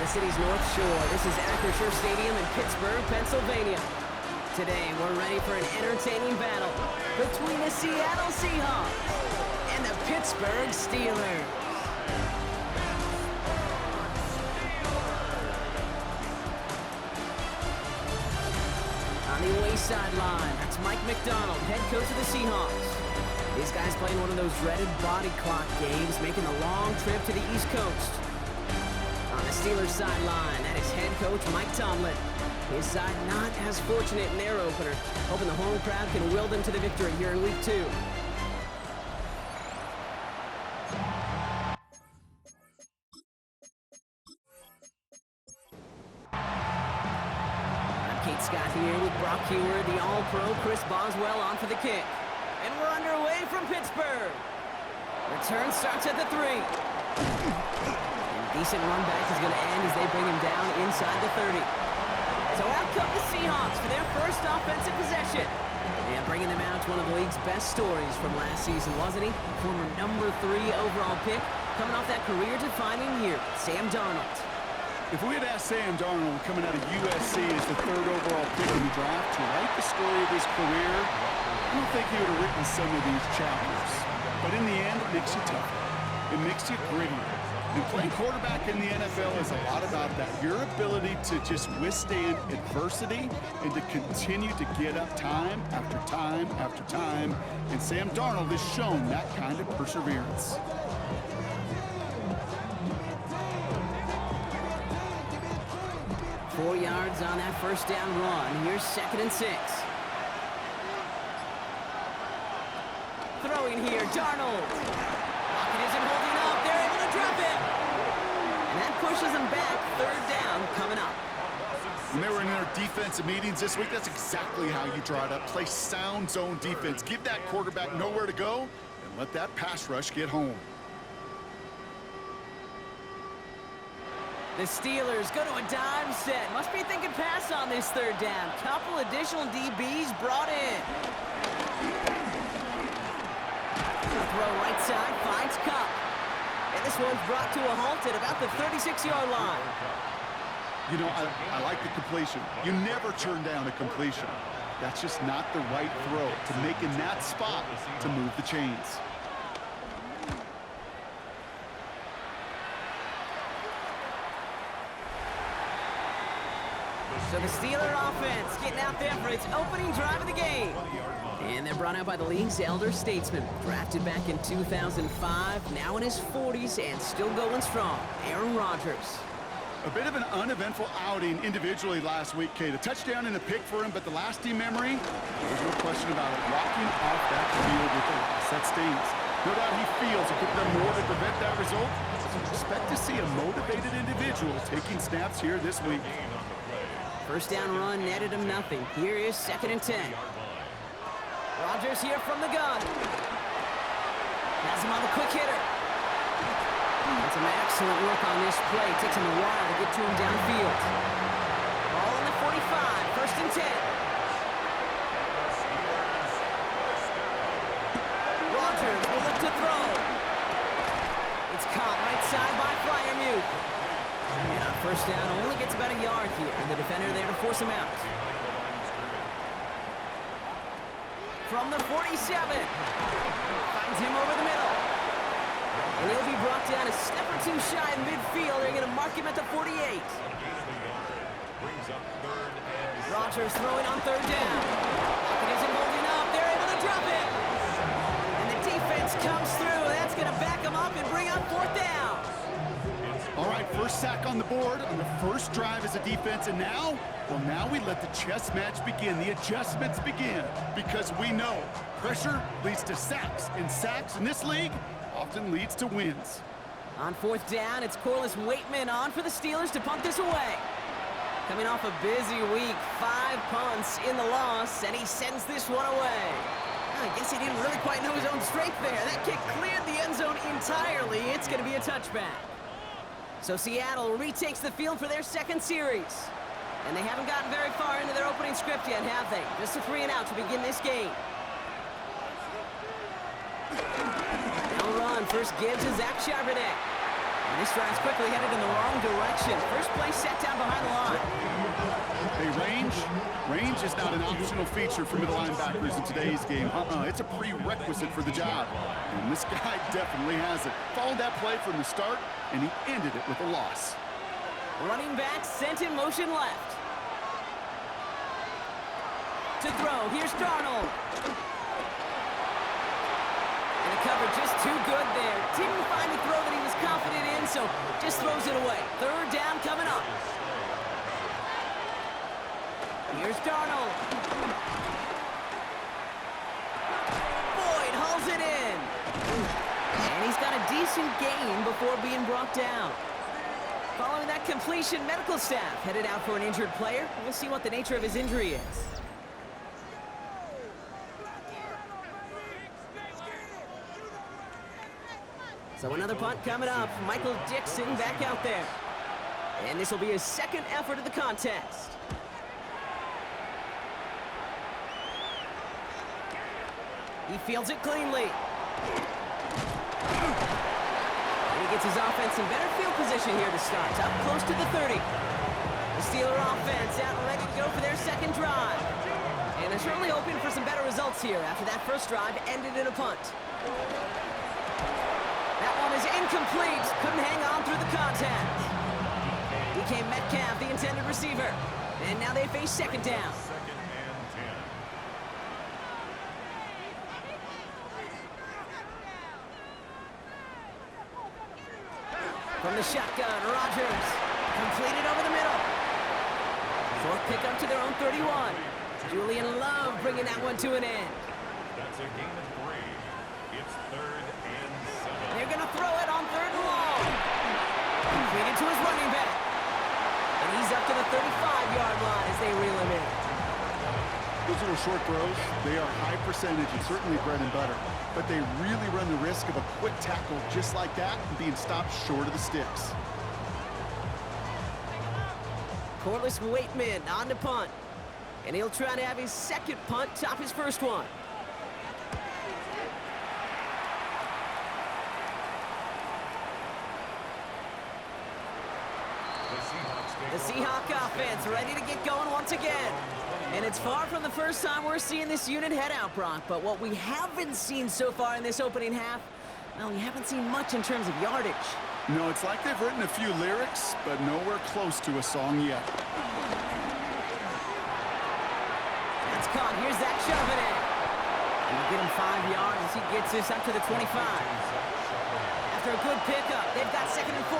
the city's North Shore. This is Acrisure Stadium in Pittsburgh, Pennsylvania. Today, we're ready for an entertaining battle between the Seattle Seahawks and the Pittsburgh Steelers. On the away sideline, that's Mike McDonald, head coach of the Seahawks. These guys playing one of those dreaded body clock games, making the long trip to the East Coast. On the Steelers sideline, that is head coach Mike Tomlin. His side not as fortunate in their opener, hoping the home crowd can will them to the victory here in Week 2. I'm Kate Scott here with Brock Hewer, the All-Pro Chris Boswell on for the kick. And we're underway from Pittsburgh. Return starts at the 3. Decent run back is going to end as they bring him down inside the 30. So out come the Seahawks for their first offensive possession. And bringing them out to one of the league's best stories from last season, wasn't he? Former number 3 overall pick, coming off that career-defining year, Sam Darnold. If we had asked Sam Darnold coming out of USC as the 3rd overall pick in the draft to write the story of his career, I don't think he would have written some of these chapters. But in the end, it makes you tougher. It makes you grittier. And playing quarterback in the NFL is a lot about that. Your ability to just withstand adversity and to continue to get up time after time after time. And Sam Darnold has shown that kind of perseverance. Four yards on that first down run. Here's 2nd and 6. Throwing here, Darnold. Pocket isn't holding up. They're able to drop him. And that pushes them back. 3rd down coming up. When they were in their defensive meetings this week, that's exactly how you draw it up. Play sound zone defense. Give that quarterback nowhere to go and let that pass rush get home. The Steelers go to a dime set. Must be thinking pass on this 3rd down. Couple additional DBs brought in. Throw right side, finds Cup. And this one's brought to a halt at about the 36-yard line. You know, I like the completion. You never turn down a completion. That's just not the right throw to make in that spot to move the chains. So the Steeler offense getting out there for its opening drive of the game. And they're brought out by the league's elder statesman. Drafted back in 2005, now in his 40s and still going strong, Aaron Rodgers. A bit of an uneventful outing individually last week, Kate. A touchdown and a pick for him, but the lasting memory, there's no question about it. Walking off that field with a loss, that stings. No doubt he feels he could have done more to prevent that result. So expect to see a motivated individual taking snaps here this week. First down run netted him nothing. Here is 2nd and 10. Rodgers here from the gun. Has him on the quick hitter. And some excellent work on this play. Takes him a while to get to him downfield. Ball on the 45. 1st and 10. Rodgers will look to throw. It's caught right side by Fryermuth. And on 1st down, only gets about a yard here. And the defender there to force him out. From the 47. Finds him over the middle. And he'll be brought down a step or two shy in midfield. They're going to mark him at the 48. Rodgers throwing on 3rd down. Pocket isn't holding up. They're able to drop it. And the defense comes through. That's going to back him up and bring up 4th down. All right, first sack on the board on the first drive as a defense, and now, well, now we let the chess match begin, the adjustments begin, because we know pressure leads to sacks, and sacks in this league often leads to wins. On 4th down, it's Corliss Waitman on for the Steelers to punt this away. Coming off a busy week, 5 punts in the loss, and he sends this one away. I guess he didn't really quite know his own strength there. That kick cleared the end zone entirely. It's going to be a touchback. So Seattle retakes the field for their 2nd series. And they haven't gotten very far into their opening script yet, have they? Just a 3 and out to begin this game. Now run. First give to Zach Charbonnet. And this drive's quickly headed in the wrong direction. First play set down behind the line. Hey, range is not an optional feature for middle linebackers in today's game. It's a prerequisite for the job. And this guy definitely has it. Followed that play from the start, and he ended it with a loss. Running back sent in motion left. To throw, here's Darnold. And the cover just too good there. Didn't find the throw that he was confident in, so just throws it away. Third down coming up. Here's Darnold. Boyd hauls it in. And he's got a decent gain before being brought down. Following that completion, medical staff headed out for an injured player. We'll see what the nature of his injury is. So another punt coming up. Michael Dixon back out there. And this will be his second effort of the contest. He fields it cleanly. And he gets his offense in better field position here to start. Up close to the 30. The Steeler offense out and ready to go for their second drive. And they're certainly hoping for some better results here after that first drive ended in a punt. That one is incomplete. Couldn't hang on through the contact. DK Metcalf, the intended receiver. And now they face second down. From the shotgun, Rodgers. Completed over the middle. Short pickup to their own 31. Julian Love bringing that one to an end. That's a gain of 3. It's 3rd and 7. They're going to throw it on 3rd and long. Completed to his running back. And he's up to the 35-yard line as they reel him in. Those little short throws, they are high percentage and certainly bread and butter. But they really run the risk of a quick tackle just like that and being stopped short of the sticks. Corliss Waitman on the punt. And he'll try to have his second punt top his first one. The Seahawk offense ready to get going once again. And it's far from the first time we're seeing this unit head out, Brock. But what we haven't seen so far in this opening half, well, we haven't seen much in terms of yardage. No, it's like they've written a few lyrics, but nowhere close to a song yet. That's caught. Here's that shove it in. And we'll get him 5 yards as he gets this up to the 25. After a good pickup, they've got 2nd and 4.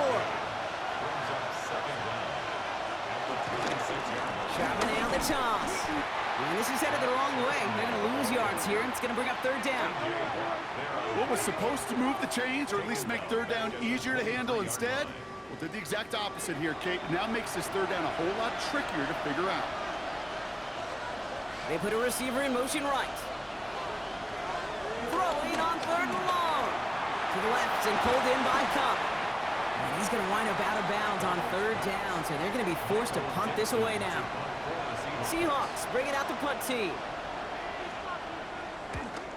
Charbonnet on the toss. And this is headed the wrong way. They're going to lose yards here. It's going to bring up 3rd down. What was supposed to move the chains or at least make 3rd down easier to handle instead? Well, did the exact opposite here, Kate. Now makes this 3rd down a whole lot trickier to figure out. They put a receiver in motion right. Throwing on 3rd and long. To the left and pulled in by Cup. And he's going to wind up out of bounds on 3rd down, so they're going to be forced to punt this away now. Seahawks bringing out the punt team.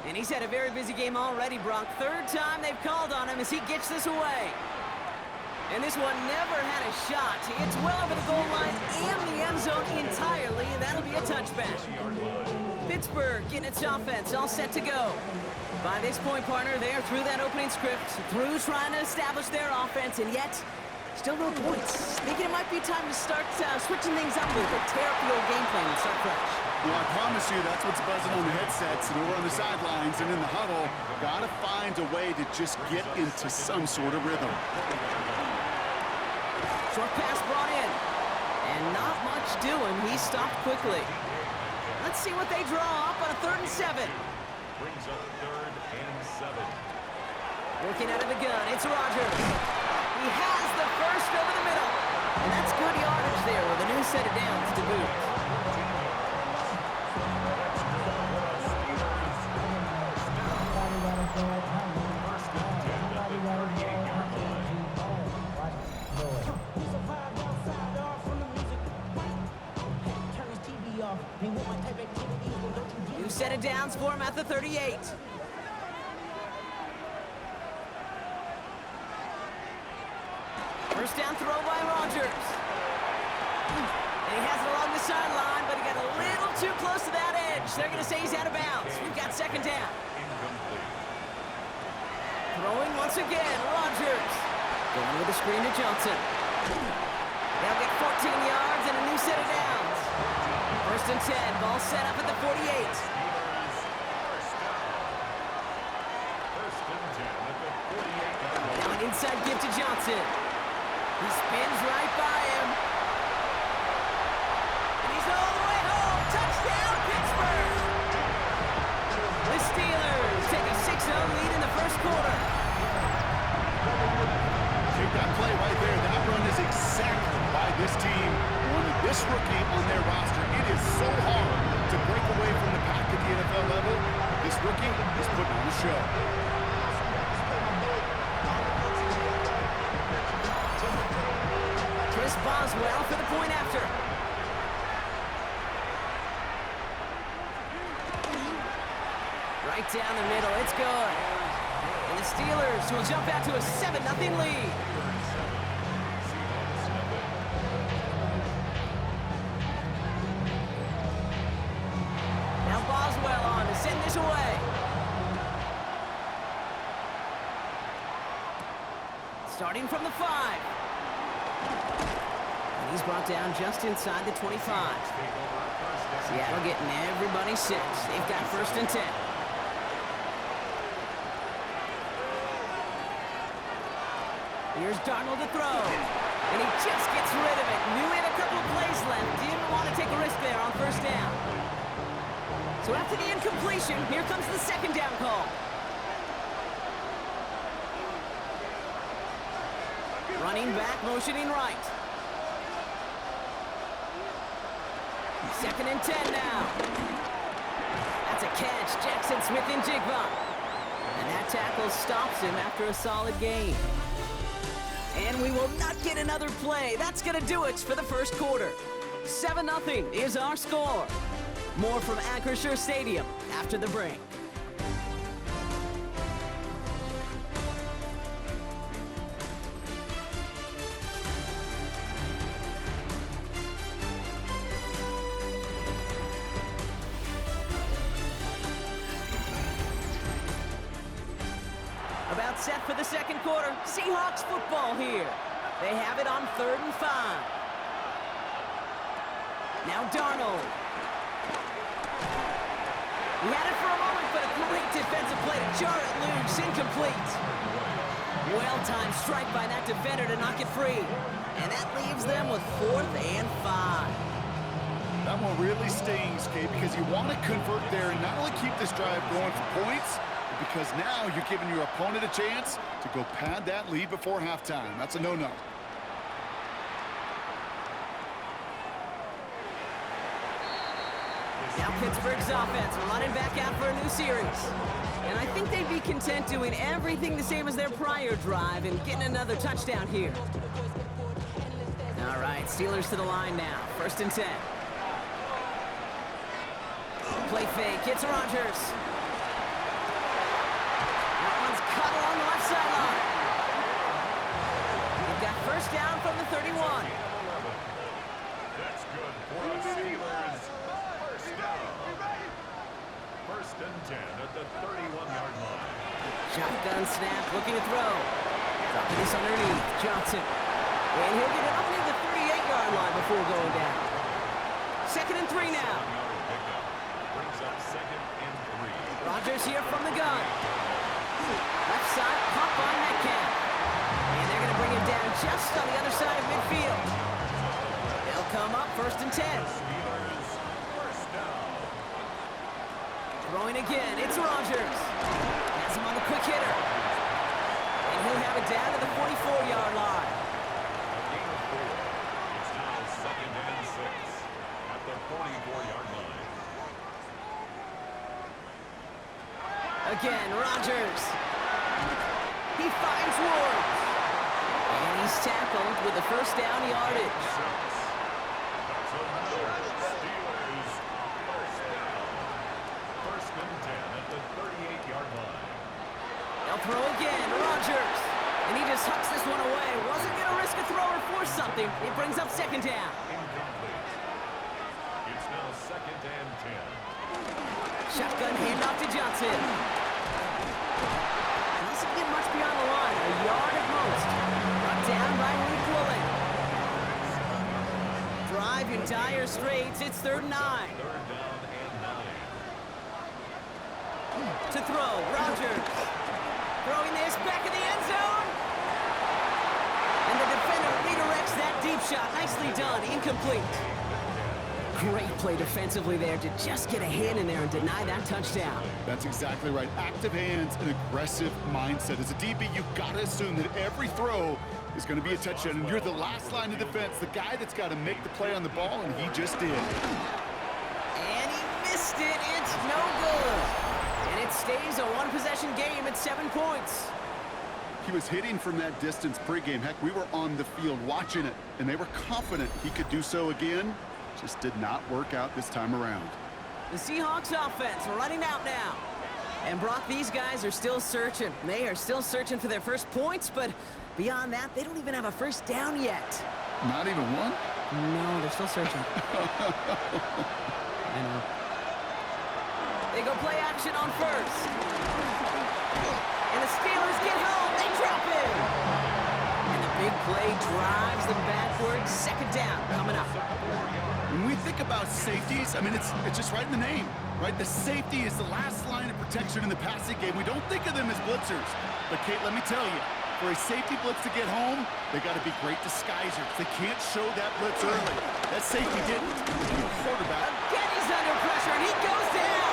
And he's had a very busy game already, Brock. 3rd time they've called on him as he gets this away. And this one never had a shot. It's well over the goal line and the end zone entirely, and that'll be a touchback. Pittsburgh getting its offense all set to go. By this point, partner, they are through that opening script, through trying to establish their offense, and yet still no points. Thinking it might be time to start switching things up a little bit, tear up the old game plan and start fresh. Well, I promise you that's what's buzzing on the headsets and over on the sidelines and in the huddle. Got to find a way to just get into some sort of rhythm. Short pass brought in, and not much doing. He stopped quickly. Let's see what they draw up on a 3rd and 7. Brings up 3rd and 7. Working out of the gun, it's Rodgers. He has the first over the middle. And that's good yardage there with a new set of downs to boot. New set of downs for him at the 38. First down throw by Rodgers. And he has it along the sideline, but he got a little too close to that edge. They're going to say he's out of bounds. We've got second down. Throwing once again, Rodgers. Going with a screen to Johnson. They'll get 14 yards and a new set of downs. First and 10, ball set up at the 48. Now an inside give to Johnson. He spins right by him. And he's all the way home. Touchdown, Pittsburgh! The Steelers take a 6-0 lead in the first quarter. Take that play right there. That run is exactly why this team wanted this rookie on their roster. It is so hard to break away from the pack at the NFL level. This rookie is putting on a show. Chris Boswell for the point after. Right down the middle, it's good. And the Steelers will jump out to a 7-0 lead. Now Boswell on to send this away. Starting from the 5. And he's brought down just inside the 25. Seattle getting everybody set. They've got first and 10. Here's Darnold to throw. And he just gets rid of it. Knew he had a couple of plays left. Didn't want to take a risk there on first down. So after the incompletion, here comes the second down call. Running back, motioning right. Second and 10 now. That's a catch. Jackson Smith and Jigba. And that tackle stops him after a solid gain. And we will not get another play. That's going to do it for the first quarter. 7-0 is our score. More from Acrisure Stadium after the break. About set for the second quarter. Seahawks football here. They have it on 3rd and 5. Now Darnold. He had it for a moment, but a great defensive play to jar it loose. Incomplete. Well-timed strike by that defender to knock it free. And that leaves them with 4th and 5. That one really stings, Kate, because you want to convert there and not only keep this drive going for points, because now you're giving your opponent a chance to go pad that lead before halftime. That's a no-no. Now Pittsburgh's offense running back out for a new series. And I think they'd be content doing everything the same as their prior drive and getting another touchdown here. All right, Steelers to the line now. 1st and 10. Play fake. It's Rodgers. Cut along the left sideline. They've got first down from the 31. That's good for the Steelers. First down. 1st and 10 at the 31-yard line. Shotgun snap, looking to throw. Dropping this underneath. Johnson. And he'll get it up near the 38-yard line before going down. 2nd and 3 now. Brings up 2nd and 3. Rodgers here from the gun. Left side, pop by Metcalf. And they're going to bring him down just on the other side of midfield. They'll come up 1st and 10. Steelers, first down. Throwing again, it's Rodgers. Has him on the quick hitter. And he'll have it down to the 44-yard line. A gain of 4. It's now 2nd and 6 at the 44-yard line. Again, Rodgers. He finds Ward. And he's tackled with the first down yardage. So now, Steelers, first down. 1st and 10 at the 38-yard line. They'll throw again, Rodgers. And he just hucks this one away. Wasn't going to risk a throw down. Incomplete. It's now 2nd and 10. Shotgun handoff to Johnson. Doesn't get much beyond the line, a yard at most. Brought down by Luke Woolen. Drive your dire straights, it's 3rd and 9. 3rd down and 9. To throw, Rogers. Throwing this back in the end zone. And the defender redirects that deep shot. Nicely done, incomplete. Great play defensively there to just get a hand in there and deny that touchdown. That's exactly right. Active hands and aggressive mindset. As a DB, you've got to assume that every throw is going to be a touchdown, and you're the last line of defense, the guy that's got to make the play on the ball, and he just did. And he missed it. It's no good. And it stays a one-possession game at 7 points. He was hitting from that distance pregame. Heck, we were on the field watching it, and they were confident he could do so again. Just did not work out this time around. The Seahawks offense running out now. And Brock, these guys are still searching. They are still searching for their first points, but beyond that, they don't even have a first down yet. Not even one? No, they're still searching. I know. They go play action on first. And the Steelers get home. They drop it. And the big play drives them backwards. 2nd down coming up. When we think about safeties, I mean, it's just right in the name, right? The safety is the last line of protection in the passing game. We don't think of them as blitzers. But, Kate, let me tell you, for a safety blitz to get home, they got to be great disguisers. They can't show that blitz early. That safety didn't. The quarterback. Again, he's under pressure, and he goes down.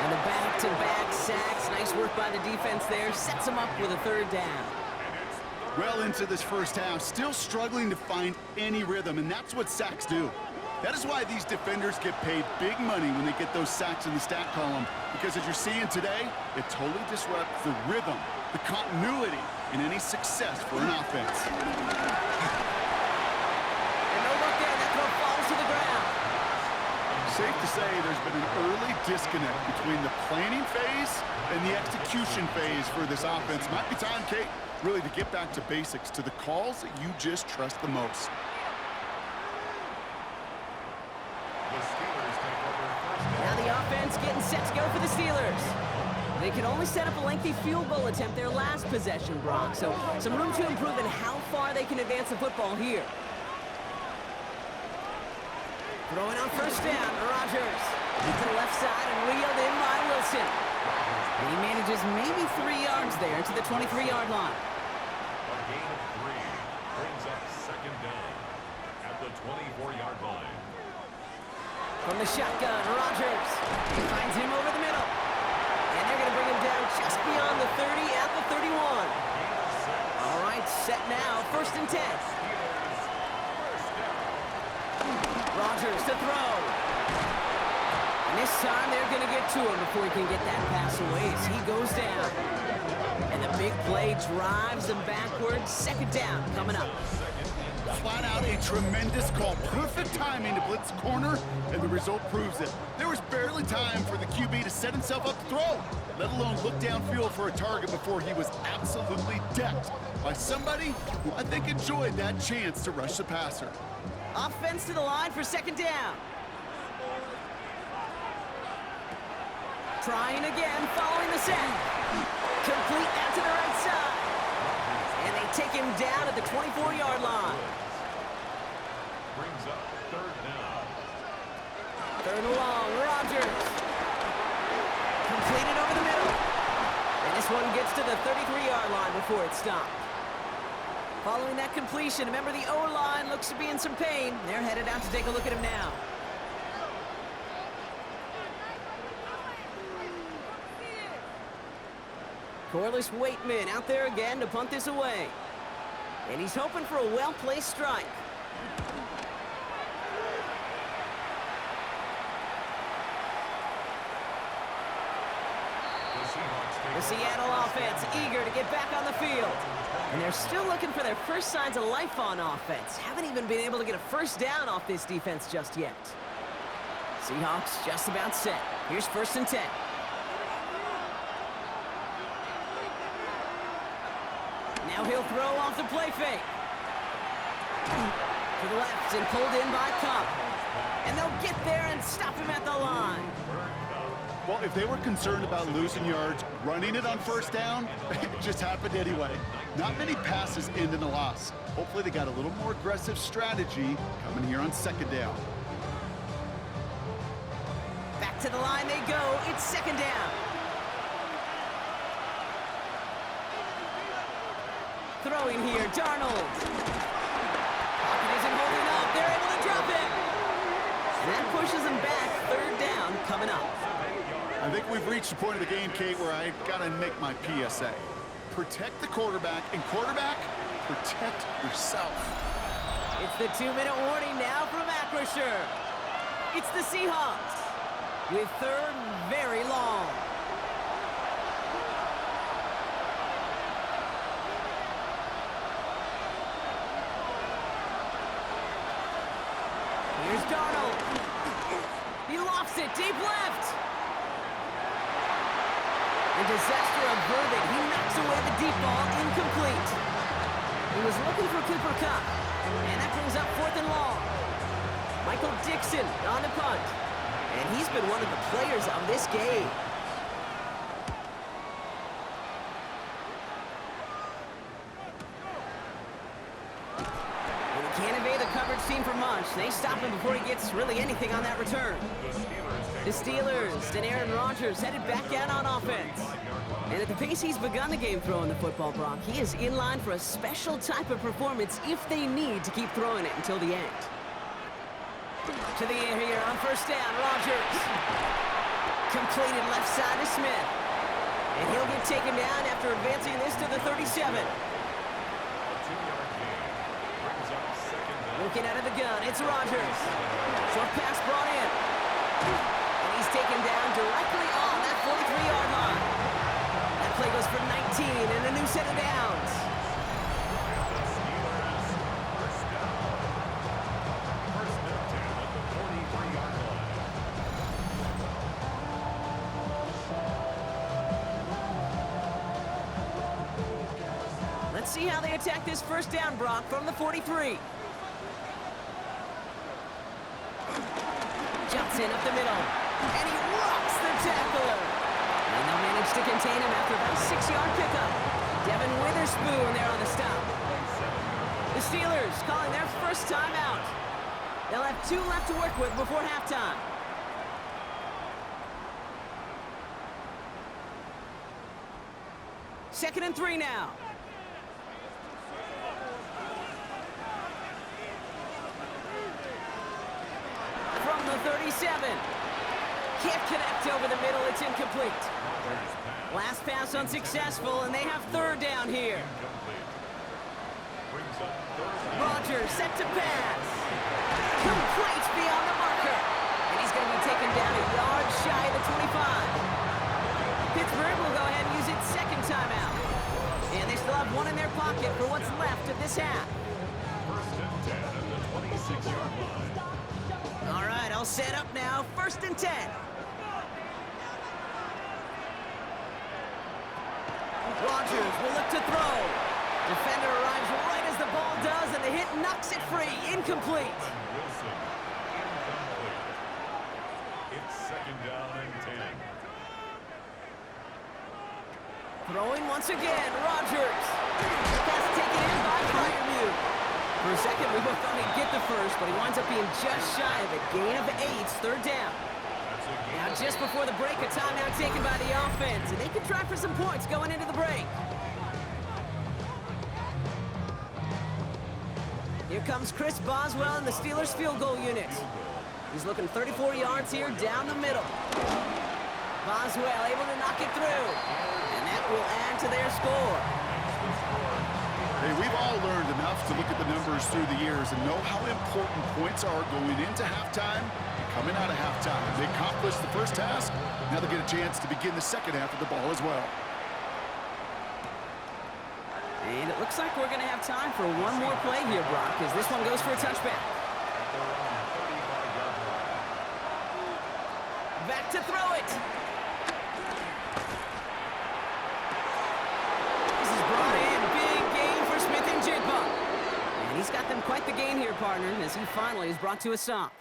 And the back-to-back sacks. Nice work by the defense there. Sets him up with a 3rd down. Well into this first half, still struggling to find any rhythm, and that's what sacks do. That is why these defenders get paid big money when they get those sacks in the stat column, because as you're seeing today, it totally disrupts the rhythm, the continuity, and any success for an offense. And no look there, that throw falls to the ground. Safe to say there's been an early disconnect between the planning phase and the execution phase for this offense. Might be time, Kate, really to get back to basics, to the calls that you just trust the most. The Steelers take over 1st down. Now the offense getting set to go for the Steelers. They can only set up a lengthy field goal attempt their last possession, Brock. So some room to improve in how far they can advance the football here. Throwing on 1st down, Rogers. To the left side and reeled in by Wilson. And he manages maybe 3 yards there to the 23-yard line. A gain of 3 brings up 2nd down at the 24-yard line. From the shotgun, Rogers. He finds him over the middle. And they're going to bring him down just beyond the 30 at the 31. All right, set now, 1st and 10. Rogers to throw. And this time they're going to get to him before he can get that pass away as he goes down. And the big play drives them backwards. 2nd down coming up. Flat out a tremendous call. Perfect timing to blitz the corner, and the result proves it. There was barely time for the QB to set himself up to throw, let alone look downfield for a target before he was absolutely decked by somebody who I think enjoyed that chance to rush the passer. Offense to the line for 2nd down. Trying again, following the set. Complete out to the right side. And they take him down at the 24-yard line. Brings up 3rd down. 3rd and long, Rogers. Completed over the middle. And this one gets to the 33-yard line before it's stopped. Following that completion, remember the O-line looks to be in some pain. They're headed out to take a look at him now. Corliss Waitman out there again to punt this away. And he's hoping for a well-placed strike. The Seattle offense eager to get back on the field. And they're still looking for their first signs of life on offense. Haven't even been able to get a first down off this defense just yet. Seahawks just about set. Here's 1st and 10. Now he'll throw off the play fake. To the left and pulled in by Cup. And they'll get there and stop him at the line. Well, if they were concerned about losing yards, running it on first down, it just happened anyway. Not many passes end in a loss. Hopefully they got a little more aggressive strategy coming here on second down. Back to the line they go. It's second down. Throwing here, Darnold. Pocket isn't holding up. They're able to drop it. And that pushes them back. Third down coming up. I think we've reached the point of the game, Kate, where I gotta make my PSA. Protect the quarterback, and quarterback, protect yourself. It's the 2-minute warning now from Acrisure. It's the Seahawks with third and very long. Here's Darnold. He lofts it deep left. And disaster averted. He knocks away the deep ball, incomplete. He was looking for Cooper Kupp, and that brings up fourth and long. Michael Dixon on the punt, and he's been one of the players of this game. And he can't evade the coverage team for much. They stop him before he gets really anything on that return. The Steelers and Aaron Rodgers headed back out on offense. And at the pace he's begun the game throwing the football, Brock, he is in line for a special type of performance if they need to keep throwing it until the end. To the air here on first down, Rodgers. Completed left side to Smith. And he'll get taken down after advancing this to the 37. Looking out of the gun, it's Rodgers. Short pass brought in. And he's taken down directly on that 43-yard line. That play goes for 19 and a new set of downs. Let's see how they attack this first down, Brock, from the 43. Johnson up the middle, and he rocks the tackler. And they'll manage to contain him after about a 6-yard pickup. Devin Witherspoon there on the stop. The Steelers calling their first timeout. They'll have 2 left to work with before halftime. Second and 3 now. From the 37. Can't connect over the middle. It's incomplete. Last pass unsuccessful, and they have third down here. Rodgers set to pass. Complete beyond the marker. And he's going to be taken down a yard shy of the 25. Pittsburgh will go ahead and use its second timeout. And they still have 1 in their pocket for what's left of this half. First and 10 at the 26-yard line. All right, I'll set up now. First and 10. Rodgers will look to throw. Defender arrives right as the ball does, and the hit knocks it free. Incomplete. Wilson, incomplete. It's second down and 10. Throwing once again, Rodgers. Pass taken in by Freiermuth. For a second, we both thought he'd get the first, but he winds up being just shy of a gain of 8, third down. Now, just before the break, a timeout taken by the offense, and they can try for some points going into the break. Here comes Chris Boswell in the Steelers field goal unit. He's looking 34 yards here down the middle. Boswell able to knock it through, and that will add to their score. Hey, we've all learned enough to look at the numbers through the years and know how important points are going into halftime and coming out of halftime. They accomplished the first task. Now they get a chance to begin the second half of the ball as well. And it looks like we're going to have time for one more play here, Brock, as this one goes for a touchback. Back to throw it. This is brought in. Big game for Smith and Jigba. And he's got Got them quite the gain here, partner, as he finally is brought to a stop.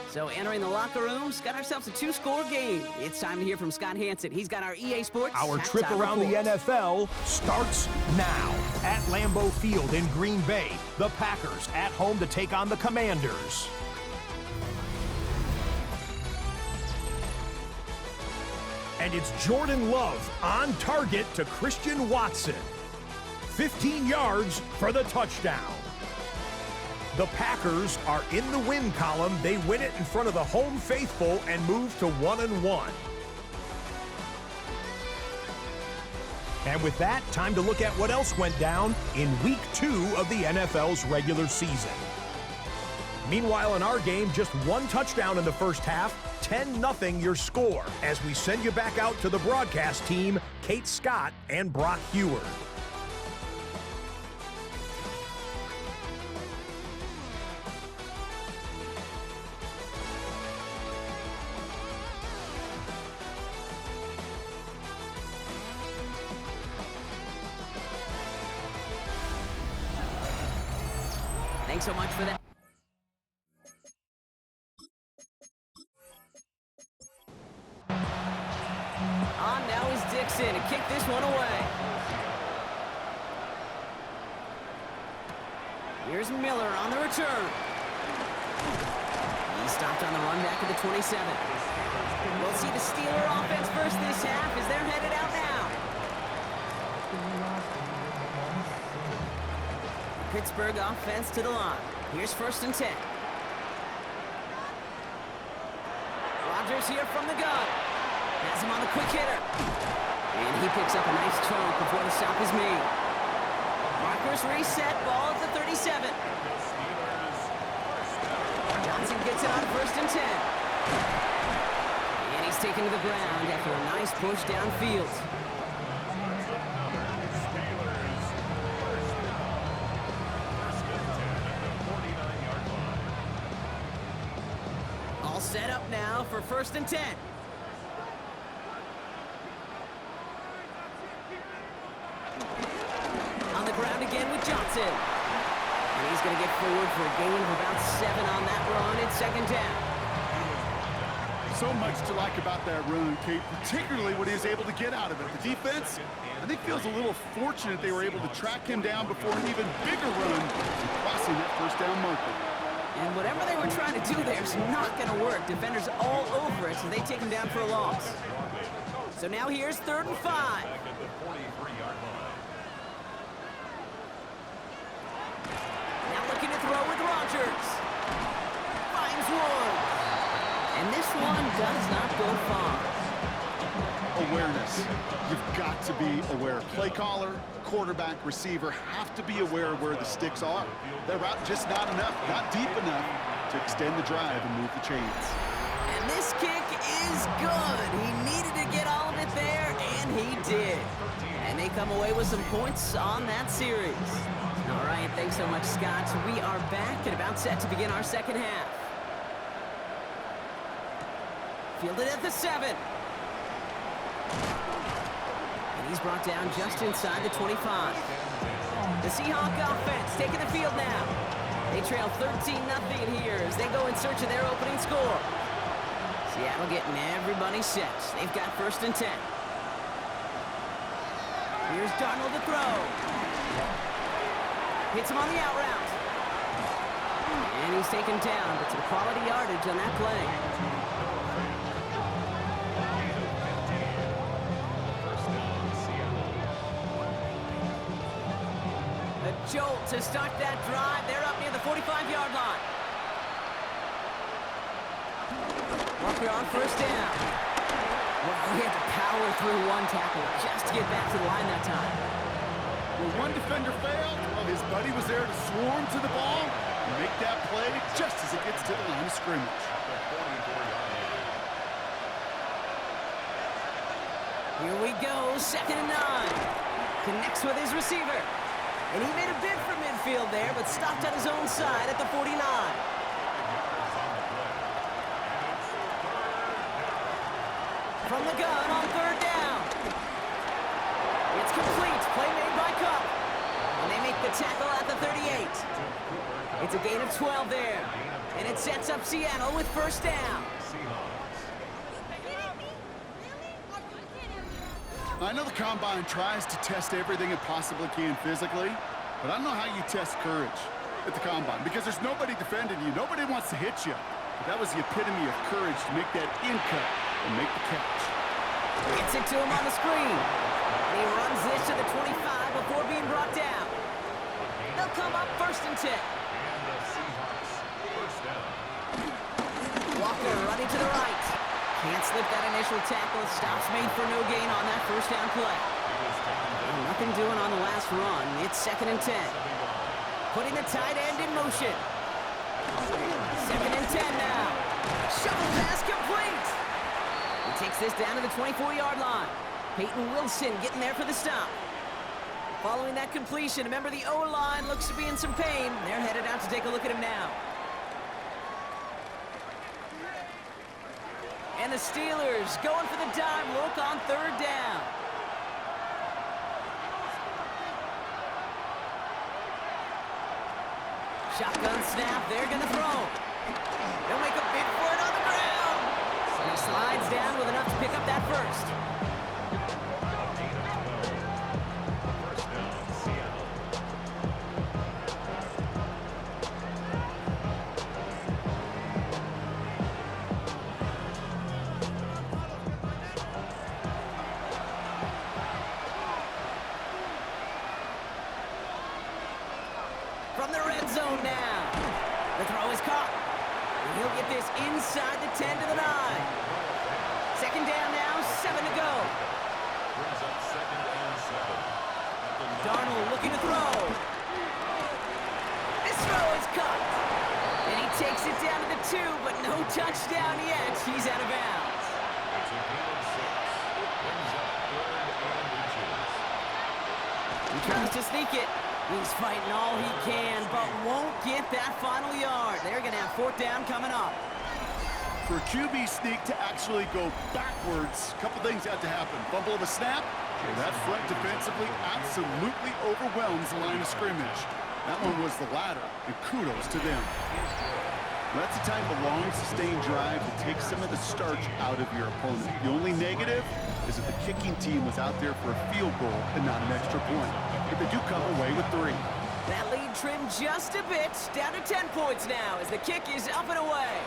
So entering the locker rooms, got ourselves a 2-score game. It's time to hear from Scott Hansen. He's got our EA Sports Our trip halftime around report. the NFL starts now. At Lambeau Field in Green Bay, the Packers at home to take on the Commanders. And it's Jordan Love on target to Christian Watson. 15 yards for the touchdown. The Packers are in the win column. They win it in front of the home faithful and move to 1-1. And with that, time to look at what else went down in Week 2 of the NFL's regular season. Meanwhile, in our game, just one touchdown in the first half, 10-0 your score, as we send you back out to the broadcast team, Kate Scott and Brock Heward. Thanks so much for that. On now is Dixon to kick this one away. Here's Miller on the return. He stopped on the run back at the 27. We'll see the Steeler offense first this half as they're headed out now. Pittsburgh offense to the line. Here's 1st and 10. Rodgers here from the gun. Has him on the quick hitter. And he picks up a nice chunk before the stop is made. Markers reset, ball at the 37. Johnson gets it on 1st and 10. And he's taken to the ground after a nice push downfield. All set up now for 1st and 10. On the ground again with Johnson. And he's going to get forward for a gain of about 7 on that run. It's 2nd down. So much to like about that run, Kate, particularly what he was able to get out of it. The defense, I think, feels a little fortunate they were able to track him down before an even bigger run, crossing that 1st down marker. And whatever they were trying to do there is not going to work. Defenders all over it, so they take him down for a loss. So now here's 3rd and 5. Now looking to throw with Rodgers. Finds one. And this one does not go far. Awareness. You've got to be aware. Play caller, quarterback, receiver have to be aware of where the sticks are. That route just not enough, not deep enough to extend the drive and move the chains. And this kick is good. He needed to get all of it there, and he did. And they come away with some points on that series. All right, thanks so much, Scott. We are back and about set to begin our 2nd half. Fielded at the 7. And he's brought down just inside the 25. The Seahawk offense taking the field now. They trail 13-0 here as they go in search of their opening score. Seattle getting everybody set. They've got 1st and 10. Here's Darnold to throw. Hits him on the out route. And he's taken down, but some quality yardage on that play. A jolt to start that drive. They're up near the 45-yard line. Walker on 1st down. Well, he had to power through one tackle just to get back to the line that time. When one defender failed, well, his buddy was there to swarm to the ball and make that play just as it gets to the line of scrimmage. Here we go, 2nd and 9. Connects with his receiver. And he made a bid for midfield there, but stopped on his own side at the 49. From the gun on 3rd down. It's complete. Play made by Cup. And they make the tackle at the 38. It's a gain of 12 there. And it sets up Seattle with first down. I know the Combine tries to test everything it possibly can physically, but I don't know how you test courage at the Combine because there's nobody defending you. Nobody wants to hit you. But that was the epitome of courage to make that in cut and make the catch. Gets it to him on the screen. And he runs this to the 25 before being brought down. They'll come up first and 10. And the Seahawks first down. Walker running to the right. Can't slip that initial tackle. Stops made for no gain on that first down play. And nothing doing on the last run. It's second and 10. Putting the tight end in motion. Second and 10 now. Shovel pass complete. He takes this down to the 24-yard line. Peyton Wilson getting there for the stop. Following that completion, remember the O-line looks to be in some pain. They're headed out to take a look at him now. And the Steelers going for the dime look on third down. Shotgun snap, they're gonna throw. They'll make a big for it on the ground. And he slides down with enough to pick up that first. First down, Seattle. From the red zone now. The throw is caught. And he'll get this inside the 10 to the 9. Second down now, 7 to go. Brings up second and 7. Darnold looking to throw. This throw is caught. And he takes it down to the 2, but no touchdown yet. He's out of bounds. It's a gain of 6. Brings up third and inches. He tries to sneak it. He's fighting all he can, but won't get that final yard. They're going to have fourth down coming up. For a QB sneak to actually go backwards, a couple things have to happen. Fumble of a snap, or that front defensively absolutely overwhelms the line of scrimmage. That one was the latter, and kudos to them. That's the type of long, sustained drive that takes some of the starch out of your opponent. The only negative is that the kicking team was out there for a field goal and not an extra point. But they do come away with 3. That lead trimmed just a bit, down to 10 points now as the kick is up and away.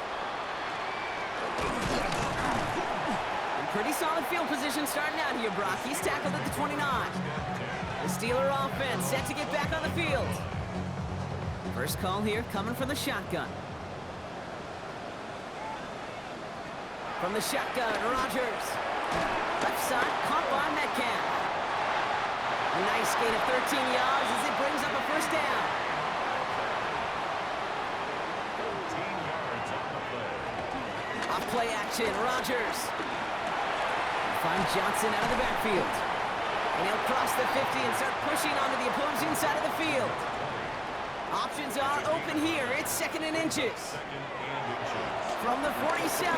And pretty solid field position starting out here, Brock. He's tackled at the 29. The Steeler offense set to get back on the field. First call here coming from the shotgun. From the shotgun, Rodgers. Left side, caught by Metcalf. A nice gain of 13 yards as it brings up a first down. 13 yards on the play. Off play action, Rodgers. Find Johnson out of the backfield. And he'll cross the 50 and start pushing onto the opposing side of the field. Options are open here. It's second and inches. Second and inches. From the 47.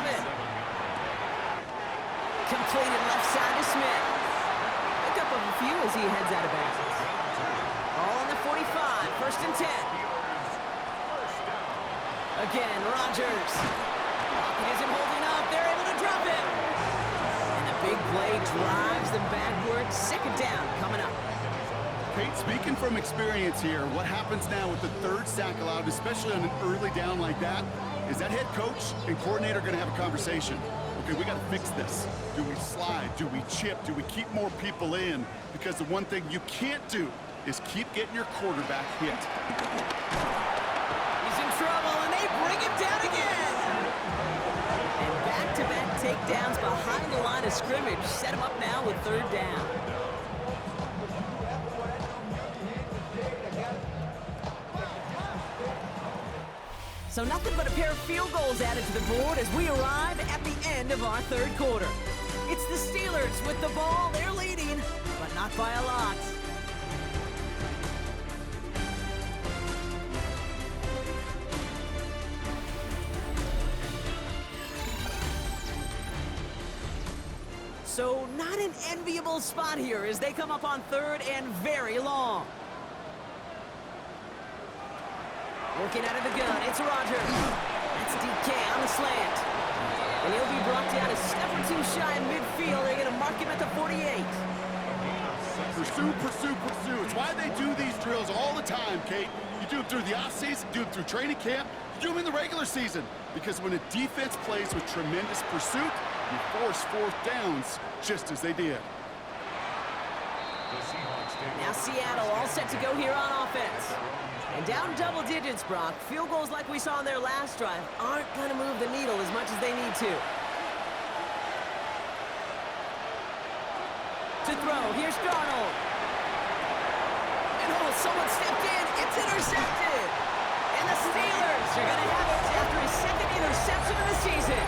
Completed left side to Smith. Pick up a few as he heads out of bounds. All on the 45, first and 10. Again, Rodgers. Pocket isn't holding up. They're able to drop it. And the big play drives them backwards. Second down coming up. Pete, speaking from experience here, what happens now with the third sack allowed, especially on an early down like that, is that head coach and coordinator going to have a conversation. Okay, we got to fix this. Do we slide? Do we chip? Do we keep more people in? Because the one thing you can't do is keep getting your quarterback hit. He's in trouble, and they bring him down again. And back-to-back takedowns behind the line of scrimmage set him up now with third down. So nothing but a pair of field goals added to the board as we arrive at the end of our third quarter. It's the Steelers with the ball. They're leading, but not by a lot. So not an enviable spot here as they come up on third and very long. Working out of the gun, it's Rogers. That's DK on the slant. And he'll be brought down a step or two shy in midfield. They're going to mark him at the 48. Pursue, pursue, pursue. It's why they do these drills all the time, Kate. You do them through the offseason, do them through training camp, you do them in the regular season. Because when a defense plays with tremendous pursuit, you force fourth downs just as they did. Now Seattle all set to go here on offense. And down double digits, Brock. Field goals like we saw in their last drive aren't going to move the needle as much as they need to. To throw, here's Darnold. And oh, someone stepped in. It's intercepted. And the Steelers are going to have it after his second interception of the season.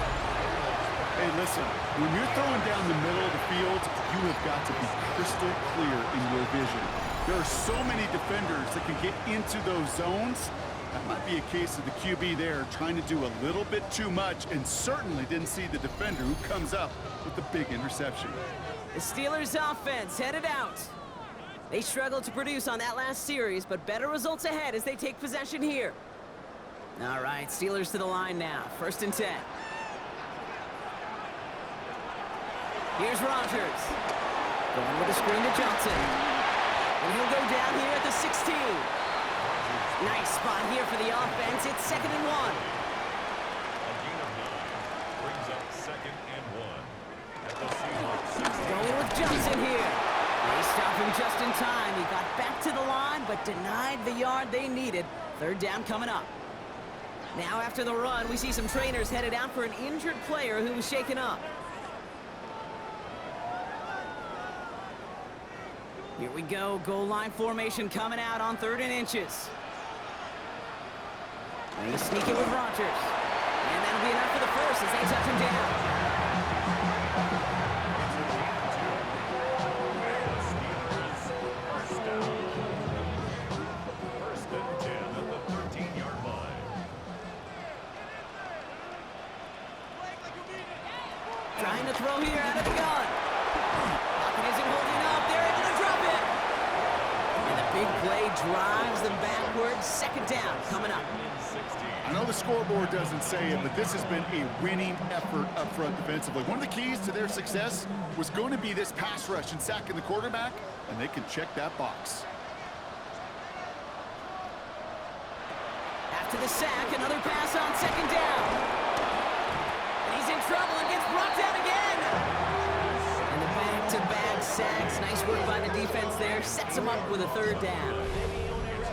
Hey, listen, when you're throwing down the middle of the field, you have got to be crystal clear in your vision. There are so many defenders that can get into those zones. That might be a case of the QB there trying to do a little bit too much and certainly didn't see the defender who comes up with the big interception. The Steelers offense headed out. They struggled to produce on that last series, but better results ahead as they take possession here. All right, Steelers to the line now. 1st and 10. Here's Rogers. Going with a screen to Johnson. And he'll go down here at the 16. Nice spot here for the offense. It's 2nd and 1. A gain of 9 brings up 2nd and 1 at the Seahawks 16. Going with Johnson here. They stop him just in time. He got back to the line, but denied the yard they needed. 3rd down coming up. Now after the run, we see some trainers headed out for an injured player who was shaken up. Here we go, goal line formation coming out on 3rd and inches. They sneak it with Rogers. And that'll be enough for the first as they touch him down. First and 10 at the 13-yard line. Trying to throw here out of the gun. Pocket isn't holding up. They're able to drop it. And the big play drives them backwards. 2nd down coming up. I know the scoreboard doesn't say it, but this has been a winning effort up front defensively. One of the keys to their success was going to be this pass rush and sacking the quarterback, and they can check that box. After the sack, another pass on 2nd down. And he's in trouble and gets brought down again. And the back-to-back sacks. Nice work by the defense there. Sets him up with a 3rd down.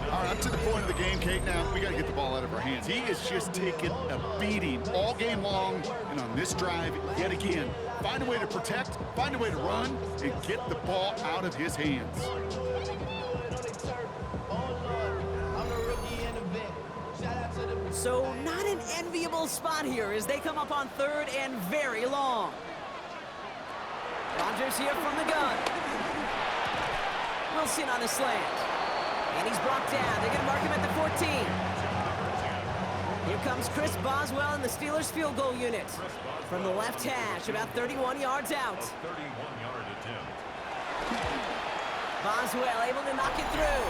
All right, up to the point of the game, Kate. Now, we got to get the ball out of our hands. He is just taking a beating all game long, and on this drive, yet again, find a way to protect, find a way to run, and get the ball out of his hands. So not an enviable spot here as they come up on 3rd and very long. Rogers here from the gun. Wilson on the slant. And he's brought down. They're going to mark him at the 14. Here comes Chris Boswell in the Steelers field goal unit. From the left hash, about 31 yards out. 31-yard attempt. Boswell able to knock it through.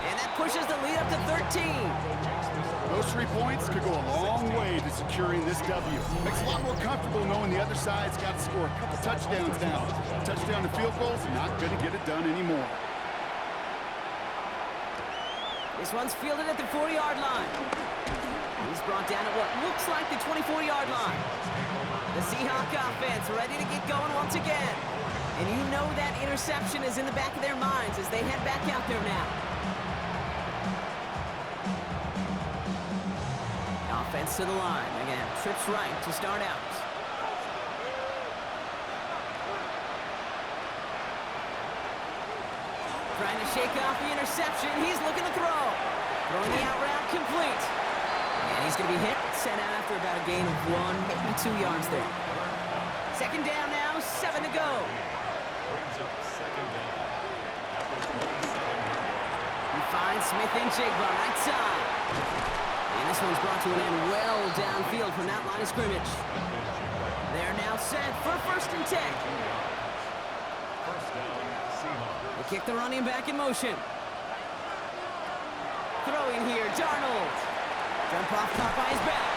And that pushes the lead up to 13. Those 3 points could go a long way to securing this W. Makes it a lot more comfortable knowing the other side's got to score a couple touchdowns now. Touchdown to field goals, not going to get it done anymore. This one's fielded at the 4-yard line. He's brought down at what looks like the 24-yard line. The Seahawk offense ready to get going once again. And you know that interception is in the back of their minds as they head back out there now. Offense to the line. Again, trips right to start out. Trying to shake off the interception. He's looking to throw. Throwing the out route complete. And he's going to be hit. Sent out after about a gain of 1, maybe 2 yards there. 2nd down now, 7 to go. Brings up 2nd down at the 27-yard line. He finds Smith and Jigba right side. And this one's brought to an end well downfield from that line of scrimmage. They're now set for 1st and 10. First down, Seahawks. They kick the running back in motion. Throwing here, Darnold. Jump off top by his back.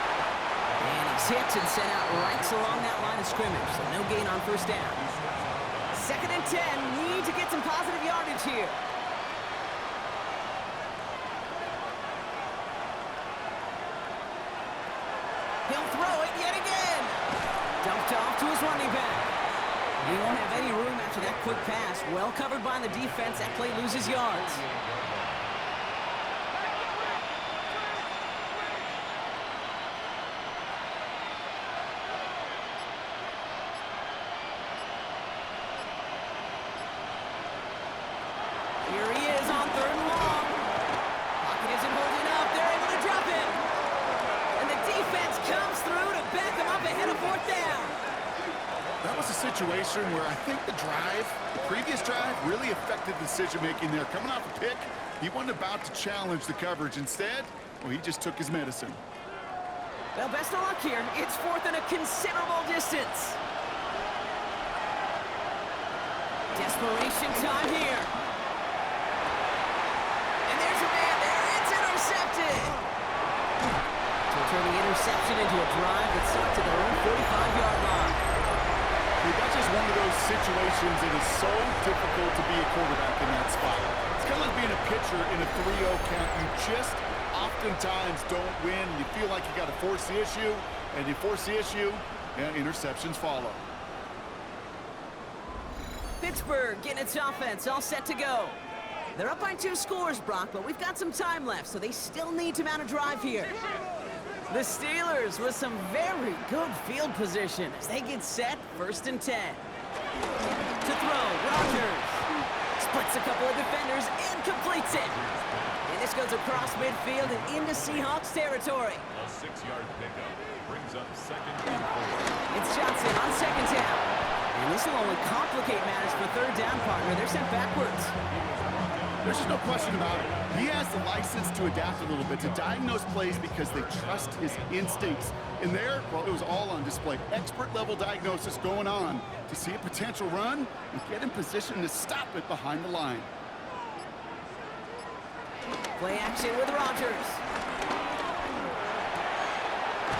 And he's hit and sent out right along that line of scrimmage, so no gain on first down. 2nd and 10, need to get some positive yardage here. He'll throw it yet again. Dumped off to his running back. He won't have any room after that quick pass. Well covered by the defense. That play loses yards. Here he is on 3rd and long. Pocket isn't holding up. They're able to drop it. And the defense comes through to back him up ahead of 4th down. That was a situation where I think the previous drive, really affected decision-making there. Coming off a pick, he wasn't about to challenge the coverage. Instead, well, he just took his medicine. Well, best of luck here. It's 4th and a considerable distance. Desperation time here. And there's a man there. It's intercepted. So turning interception into a drive that starts at their own 45-yard line. That's just one of those situations that is so difficult to be a quarterback in that spot. It's kind of like being a pitcher in a 3-0 count. You just oftentimes don't win. You feel like you got to force the issue, and you force the issue, and interceptions follow. Pittsburgh getting its offense all set to go. They're up by 2 scores, Brock, but we've got some time left, so they still need to mount a drive here. The Steelers with some very good field position as they get set, 1st and 10. To throw, Rodgers. Splits a couple of defenders and completes it. And this goes across midfield and into Seahawks territory. A 6-yard pickup brings up 2nd and 4. It's Johnson on 2nd down. And this will only complicate matters for 3rd down, partner. They're sent backwards. There's just no question about it. He has the license to adapt a little bit, to diagnose plays because they trust his instincts. And there, well, it was all on display. Expert-level diagnosis going on to see a potential run and get in position to stop it behind the line. Play action with Rodgers.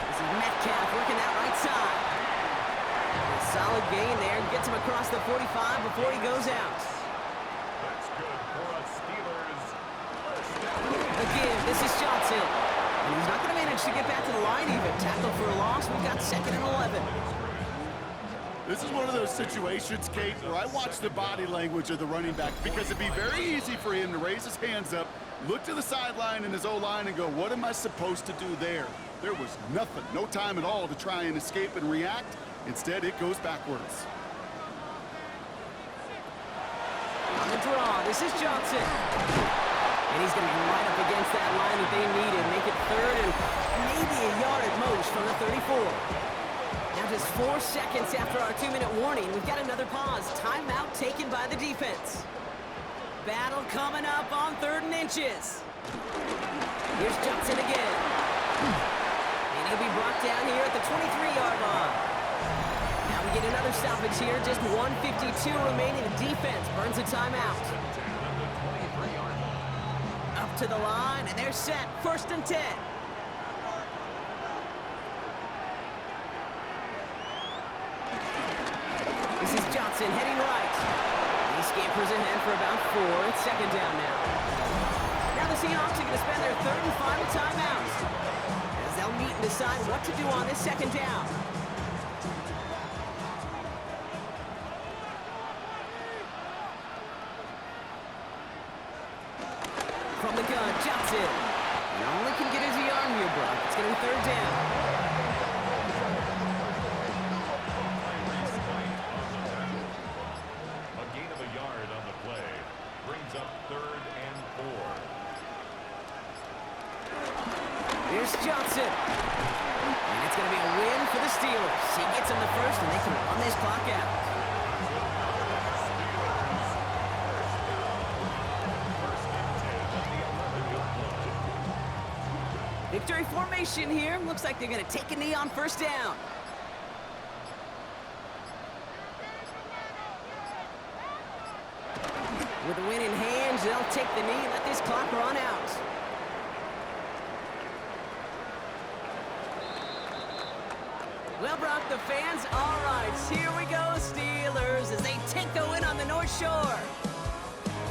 This is Metcalf working that right side. A solid gain there and gets him across the 45 before he goes out. That's good for a Steelers first down. Again, this is Johnson. And he's not going to manage to get back to the line even. Tackle for a loss. We've got 2nd and 11. This is one of those situations, Kate, where I watch the body language of the running back because it'd be very easy for him to raise his hands up, look to the sideline in his O-line and go, what am I supposed to do there? There was nothing, no time at all to try and escape and react. Instead, it goes backwards. On the draw, this is Johnson. And he's going to be right up against that line that they needed. Make it 3rd and maybe a yard at most from the 34. Now just 4 seconds after our 2-minute warning, we've got another pause. Timeout taken by the defense. Battle coming up on 3rd and inches. Here's Johnson again. And he'll be brought down here at the 23-yard line. Now we get another stoppage here. Just 1:52 remaining. The defense burns a timeout. Up to the line, and they're set. 1st and 10. This is Johnson heading right. He scampers ahead for about 4. It's 2nd down now. Now the Seahawks are going to spend their 3rd and final timeout as they'll meet and decide what to do on this 2nd down. From the gun, Johnson. And only can get his arm here, Brock. It's going to be 3rd down. A gain of a yard on the play brings up 3rd and 4. Here's Johnson. And it's going to be a win for the Steelers. He gets them the first, and they can run this clock out. Victory formation here. Looks like they're going to take a knee on 1st down. With the win in hand, they'll take the knee and let this clock run out. Well, Brock, the fans, all right, here we go, Steelers, as they take the win on the North Shore.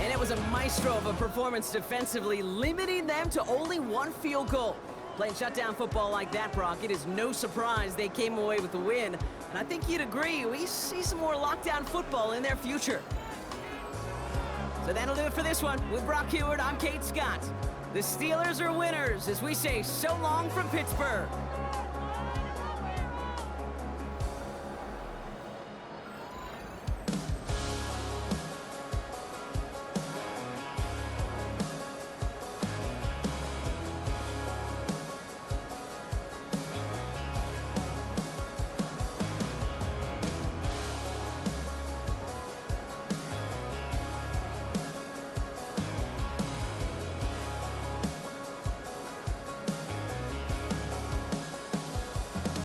And it was a maestro of a performance defensively, limiting them to only one field goal. Playing shutdown football like that, Brock, it is no surprise they came away with the win. And I think you'd agree, we see some more lockdown football in their future. So that'll do it for this one. With Brock Heward, I'm Kate Scott. The Steelers are winners as we say so long from Pittsburgh.